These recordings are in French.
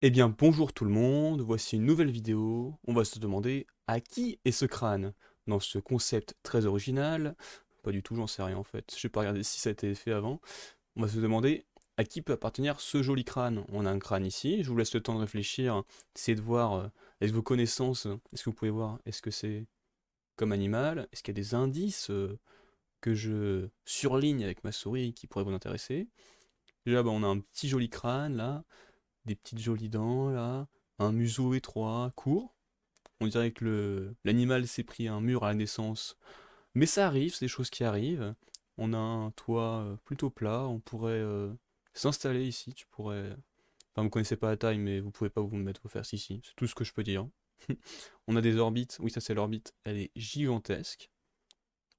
Eh bien bonjour tout le monde, voici une nouvelle vidéo. On va se demander à qui est ce crâne? Dans ce concept très original, pas du tout, j'en sais rien en fait, je vais pas regarder si ça a été fait avant. On va se demander à qui peut appartenir ce joli crâne. On a un crâne ici, je vous laisse le temps de réfléchir, d'essayer de voir avec vos connaissances, est-ce que vous pouvez voir, est-ce que c'est comme animal? Est-ce qu'il y a des indices que je surligne avec ma souris qui pourraient vous intéresser? Déjà bah, on a un petit joli crâne là, des petites jolies dents là, un museau étroit, court. On dirait que l'animal s'est pris un mur à la naissance. Mais ça arrive, c'est des choses qui arrivent. On a un toit plutôt plat, on pourrait s'installer ici, tu pourrais... Enfin, vous connaissez pas la taille, mais vous pouvez pas vous mettre vos fesses ici, c'est tout ce que je peux dire. On a des orbites, oui ça c'est l'orbite, elle est gigantesque.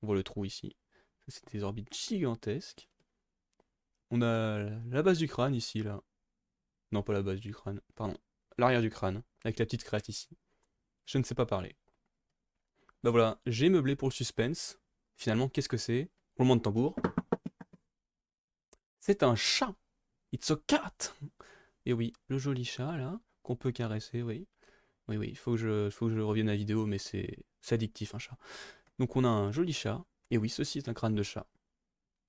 On voit le trou ici. Ça c'est des orbites gigantesques. On a la base du crâne ici, là. Non, pas la base du crâne, pardon. L'arrière du crâne, avec la petite crête ici. Je ne sais pas parler. Bah voilà, j'ai meublé pour le suspense. Finalement, qu'est-ce que c'est? Roulement de tambour. C'est un chat. It's a cat. Et oui, le joli chat là, qu'on peut caresser, oui. Oui, oui, faut que je revienne à la vidéo, mais c'est addictif un chat. Donc on a un joli chat. Et oui, ceci est un crâne de chat.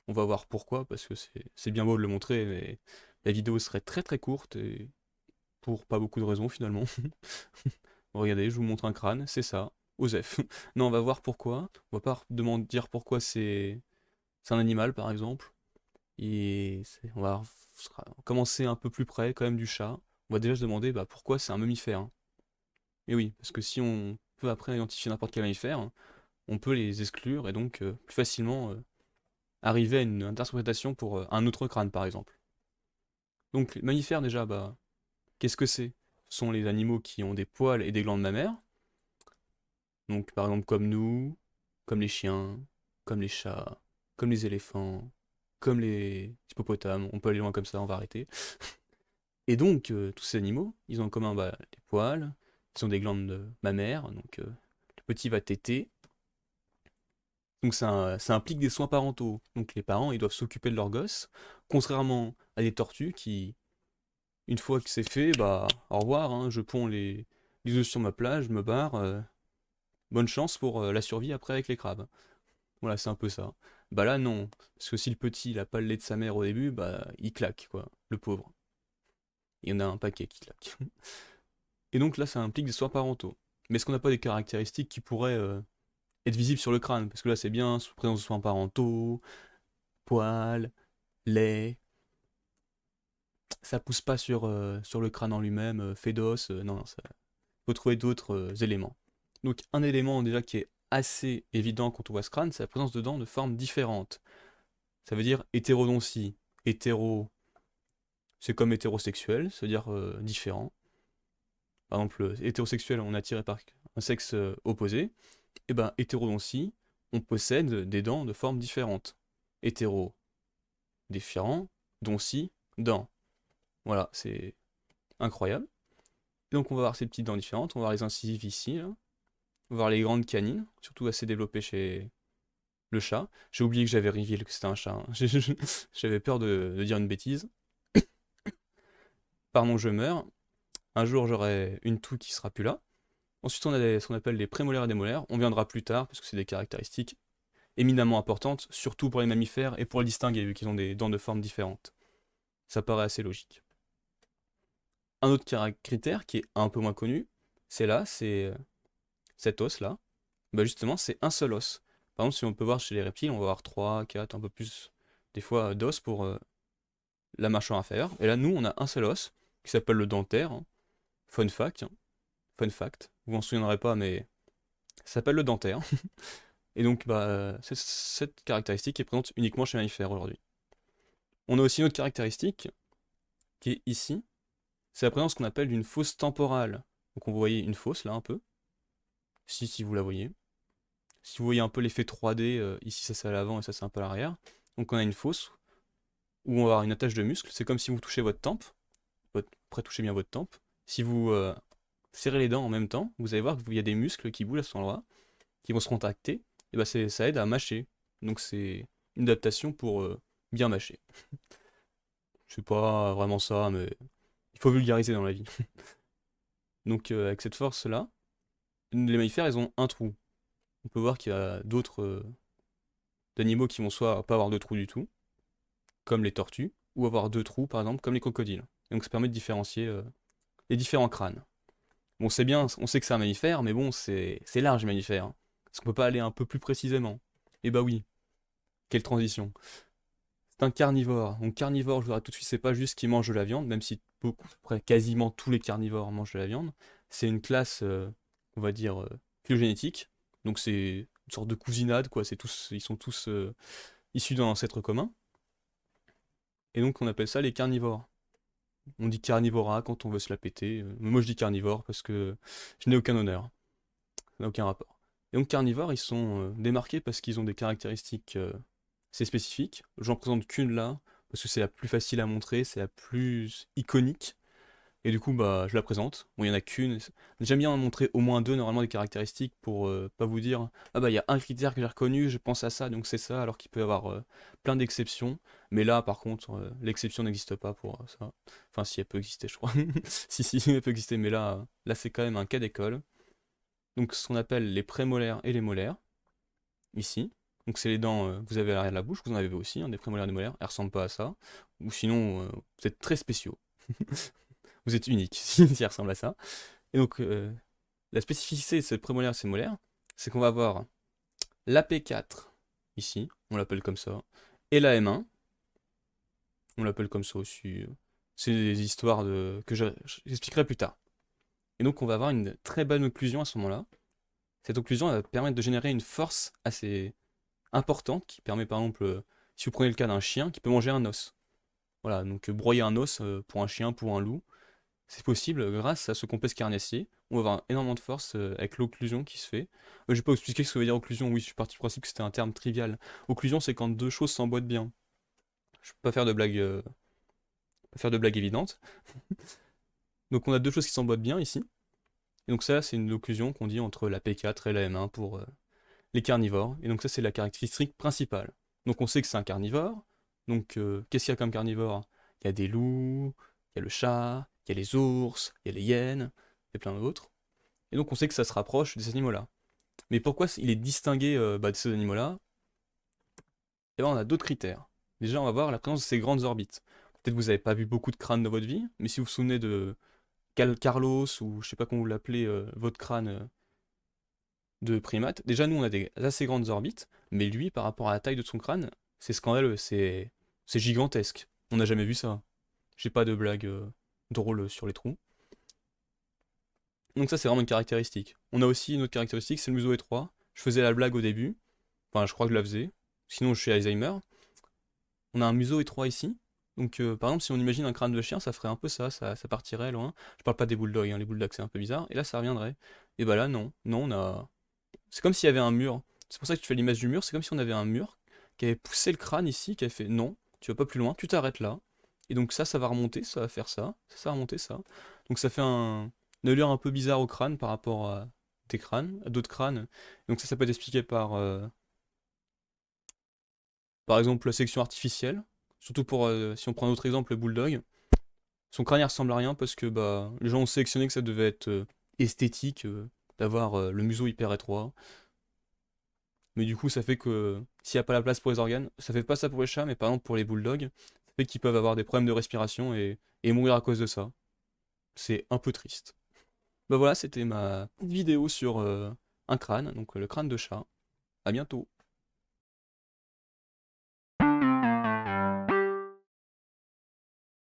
On va voir pourquoi, parce que c'est bien beau de le montrer, mais la vidéo serait très très courte et pour pas beaucoup de raisons finalement. Regardez, je vous montre un crâne, c'est ça. Osef. Non, on va voir pourquoi. On va pas demander dire pourquoi c'est un animal par exemple. Et on va commencer un peu plus près quand même du chat. On va déjà se demander bah, pourquoi c'est un mammifère, hein. Et oui, parce que si on peut après identifier n'importe quel mammifère, on peut les exclure et donc plus facilement arriver à une interprétation pour un autre crâne par exemple. Donc les mammifères déjà, bah, qu'est-ce que c'est? Ce sont les animaux qui ont des poils et des glandes mammaires. Donc par exemple comme nous, comme les chiens, comme les chats, comme les éléphants, comme les hippopotames. On peut aller loin comme ça, on va arrêter. Et donc, tous ces animaux, ils ont en commun bah, les poils, ils ont des glandes mammaires, donc le petit va téter. Donc ça implique des soins parentaux. Donc les parents, ils doivent s'occuper de leur gosse, contrairement à des tortues qui, une fois que c'est fait, bah au revoir, hein, je ponds les œufs sur ma plage, je me barre, bonne chance pour la survie après avec les crabes. Voilà, c'est un peu ça. Bah là non, parce que si le petit il a pas le lait de sa mère au début, bah il claque quoi, le pauvre. Il y en a un paquet qui claque. Et donc là, ça implique des soins parentaux. Mais est-ce qu'on n'a pas des caractéristiques qui pourraient être visibles sur le crâne? Parce que là, c'est bien, sous présence de soins parentaux, poils, lait. Ça pousse pas sur le crâne en lui-même, fait d'os. Non, non, ça faut trouver d'autres éléments. Donc un élément déjà qui est assez évident quand on voit ce crâne, c'est la présence de dents de formes différentes. Ça veut dire hétérodontie. Hétéro, c'est comme hétérosexuel, c'est-à-dire différent. Par exemple, hétérosexuel, on est attiré par un sexe opposé. Et ben hétérodontie, on possède des dents de formes différentes. Hétéro, différent, doncie, dents. Voilà, c'est incroyable. Et donc on va voir ces petites dents différentes, on va voir les incisives ici, là. On va voir les grandes canines, surtout assez développées chez le chat. J'ai oublié que j'avais reveal que c'était un chat, hein. J'avais peur de dire une bêtise. Pardon, je meurs. Un jour j'aurai une toux qui sera plus là. Ensuite on a ce qu'on appelle les prémolaires et des molaires. On viendra plus tard, parce que c'est des caractéristiques éminemment importantes, surtout pour les mammifères et pour les distinguer, vu qu'ils ont des dents de formes différentes. Ça paraît assez logique. Un autre critère qui est un peu moins connu, c'est là, c'est cet os là. Bah justement, c'est un seul os. Par exemple, si on peut voir chez les reptiles, on va avoir 3, 4, un peu plus, des fois, d'os pour la mâchoire inférieure. Et là, nous, on a un seul os qui s'appelle le dentaire, hein. Fun fact, hein. Fun fact. Vous vous en souviendrez pas, mais ça s'appelle le dentaire. Et donc, bah, cette caractéristique est présente uniquement chez les mammifères aujourd'hui. On a aussi une autre caractéristique qui est ici, c'est la présence qu'on appelle d'une fosse temporale. Donc on voyait une fosse là un peu, si vous la voyez. Si vous voyez un peu l'effet 3D, ici ça c'est à l'avant et ça c'est un peu à l'arrière. Donc on a une fosse où on va avoir une attache de muscles. C'est comme si vous touchez votre tempe, après touchez bien votre tempe. Si vous serrez les dents en même temps, vous allez voir qu'il y a des muscles qui bougent à cet endroit, qui vont se contracter, et bah ça aide à mâcher. Donc c'est une adaptation pour bien mâcher. C'est pas vraiment ça, mais faut vulgariser dans la vie. Donc avec cette force-là, les mammifères, ils ont un trou. On peut voir qu'il y a d'autres d'animaux qui vont soit pas avoir de trou du tout, comme les tortues, ou avoir deux trous, par exemple, comme les crocodiles. Et donc ça permet de différencier les différents crânes. Bon, c'est bien, on sait que c'est un mammifère, mais bon, c'est large, mammifère. Hein. Est-ce qu'on peut pas aller un peu plus précisément? Eh bah oui, quelle transition. C'est un carnivore. Donc carnivore, je vous arrête tout de suite, c'est pas juste qu'il mange de la viande, même si beaucoup, après quasiment tous les carnivores mangent de la viande. C'est une classe, on va dire, phylogénétique. Donc c'est une sorte de cousinade, quoi. Ils sont tous issus d'un ancêtre commun. Et donc on appelle ça les carnivores. On dit carnivora quand on veut se la péter. Mais moi je dis carnivore parce que je n'ai aucun honneur. Ça n'a aucun rapport. Et donc carnivores, ils sont démarqués parce qu'ils ont des caractéristiques assez spécifiques. J'en présente qu'une là, parce que c'est la plus facile à montrer, c'est la plus iconique. Et du coup, bah, je la présente. Bon, il y en a qu'une. J'aime bien en montrer au moins deux, normalement, des caractéristiques pour pas vous dire ah bah, il y a un critère que j'ai reconnu, je pense à ça, donc c'est ça, alors qu'il peut y avoir plein d'exceptions. Mais là, par contre, l'exception n'existe pas pour ça. Enfin, si elle peut exister, je crois. Si, elle peut exister, mais là c'est quand même un cas d'école. Donc, ce qu'on appelle les prémolaires et les molaires, ici. Donc, c'est les dents que vous avez à l'arrière de la bouche, vous en avez aussi, hein, des prémolaires et des molaires. Elles ressemblent pas à ça. Ou sinon, vous êtes très spéciaux. Vous êtes unique si ça ressemble à ça. Et donc, la spécificité de cette prémolaire et ces molaires, c'est qu'on va avoir la P4, ici, on l'appelle comme ça, et la M1, on l'appelle comme ça aussi. C'est des histoires que j'expliquerai plus tard. Et donc, on va avoir une très bonne occlusion à ce moment-là. Cette occlusion elle va permettre de générer une force assez importante qui permet, par exemple, si vous prenez le cas d'un chien qui peut manger un os. Voilà, donc broyer un os pour un chien, pour un loup, c'est possible grâce à ce complexe carnassier. On va avoir énormément de force avec l'occlusion qui se fait. Je vais pas vous expliquer ce que veut dire occlusion, oui, je suis parti du principe que c'était un terme trivial. Occlusion, c'est quand deux choses s'emboîtent bien. Je peux pas faire de blague, pas faire de blague évidente. Donc on a deux choses qui s'emboîtent bien ici. Et donc ça, c'est une occlusion qu'on dit entre la P4 et la M1 pour les carnivores. Et donc ça, c'est la caractéristique principale. Donc on sait que c'est un carnivore. Donc qu'est-ce qu'il y a comme carnivore? Il y a des loups, il y a le chat, il y a les ours, il y a les hyènes, et plein d'autres. Et donc on sait que ça se rapproche de ces animaux-là. Mais pourquoi il est distingué de ces animaux-là? Eh ben on a d'autres critères. Déjà, on va voir la présence de ces grandes orbites. Peut-être que vous n'avez pas vu beaucoup de crânes dans votre vie, mais si vous vous souvenez de Carlos, ou je sais pas comment vous l'appelez, votre crâne de primate, déjà nous on a des assez grandes orbites, mais lui, par rapport à la taille de son crâne, c'est scandaleux, c'est gigantesque. On n'a jamais vu ça. J'ai pas de blague drôle sur les trous. Donc ça c'est vraiment une caractéristique. On a aussi une autre caractéristique, c'est le museau étroit. Je faisais la blague au début, enfin je crois que je la faisais, sinon je suis Alzheimer. On a un museau étroit ici. Donc par exemple si on imagine un crâne de chien, ça ferait un peu ça partirait loin. Je parle pas des bulldogs, hein, les bulldogs c'est un peu bizarre. Et là ça reviendrait. Et bah là non, non on a... C'est comme s'il y avait un mur. C'est pour ça que tu fais l'image du mur, c'est comme si on avait un mur qui avait poussé le crâne ici, qui avait fait non, tu vas pas plus loin, tu t'arrêtes là. Et donc ça va remonter, ça va faire ça va remonter ça. Donc ça fait une allure un peu bizarre au crâne par rapport à des crânes, à d'autres crânes. Donc ça peut être expliqué par exemple la sélection artificielle. Surtout pour, si on prend un autre exemple, le bulldog. Son crâne il ressemble à rien parce que bah, les gens ont sélectionné que ça devait être esthétique, d'avoir le museau hyper étroit. Mais du coup, ça fait que s'il n'y a pas la place pour les organes, ça fait pas ça pour les chats, mais par exemple pour les bulldogs, ça fait qu'ils peuvent avoir des problèmes de respiration et mourir à cause de ça. C'est un peu triste. Bah voilà, c'était ma petite vidéo sur un crâne, donc le crâne de chat. À bientôt.